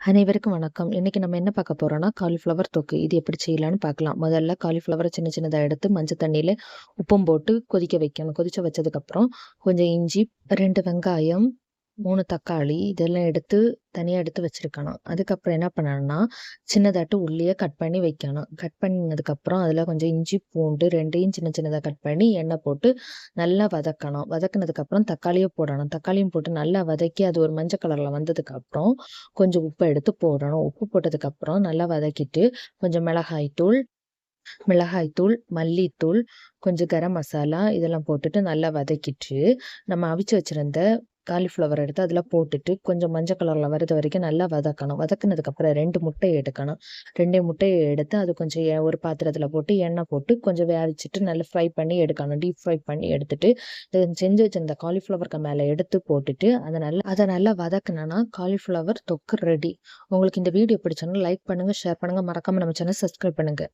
அனைவருக்கும் வணக்கம். இன்னைக்கு நம்ம என்ன பார்க்க போறோம்னா, காலிஃப்ளவர் தொக்கு. இது எப்படி செய்யலான்னு பார்க்கலாம். முதல்ல காலிஃப்ளவர சின்ன சின்னதா எடுத்து மஞ்சள் தண்ணீல உப்பும் போட்டு கொதிக்க வைக்கணும். கொதிக்க வச்சதுக்கப்புறம் கொஞ்சம் இஞ்சி, 2 வெங்காயம், 3 தக்காளி இதெல்லாம் எடுத்து தனியா எடுத்து வச்சிருக்கணும். அதுக்கப்புறம் என்ன பண்ணணும்னா, சின்னதாட்டு உள்ளிய கட் பண்ணி வைக்கணும். கட் பண்ணதுக்கப்புறம் அதில கொஞ்சம் இஞ்சி, பூண்டு 2யும் சின்ன சின்னதா கட் பண்ணி எண்ணெய் போட்டு நல்லா வதக்கணும். வதக்குனதுக்கப்புறம் தக்காளியும் போடணும். தக்காளியும் போட்டு நல்லா வதக்கி அது ஒரு மஞ்சள் கலர்ல வந்ததுக்கப்புறம் கொஞ்சம் உப்ப எடுத்து போடணும். உப்பு போட்டதுக்கப்புறம் நல்லா வதக்கிட்டு கொஞ்சம் மிளகாய்த்தூள், மல்லித்தூள், கொஞ்சம் கரம் மசாலா இதெல்லாம் போட்டுட்டு நல்லா வதக்கிட்டு, நம்ம அவிச்சு வச்சிருந்த காலிஃப்ளவர் எடுத்து அதில போட்டுட்டு, கொஞ்சம் மஞ்சள் கலர்ல வரது வரைக்கும் நல்லா வதக்கணும். வதக்குனதுக்கப்புறம் 2 முட்டைய எடுக்கணும். 2 முட்டைய எடுத்து அது கொஞ்சம் ஒரு பாத்திரத்தில போட்டு எண்ணெய் போட்டு கொஞ்சம் வேவிச்சுட்டு நல்லா ஃப்ரை பண்ணி எடுக்கணும். டீப் ஃப்ரை பண்ணி எடுத்துட்டு, செஞ்சு வச்சிருந்த காலிஃப்ளவருக்கு மேல எடுத்து போட்டுட்டு, அத நல்லா வதக்குனோன்னா காலிஃப்ளவர் தொக்கு ரெடி. உங்களுக்கு இந்த வீடியோ பிடிச்சதுன்னா லைக் பண்ணுங்க, ஷேர் பண்ணுங்க. மறக்காம நம்ம சேனல் சப்ஸ்கிரைப் பண்ணுங்க.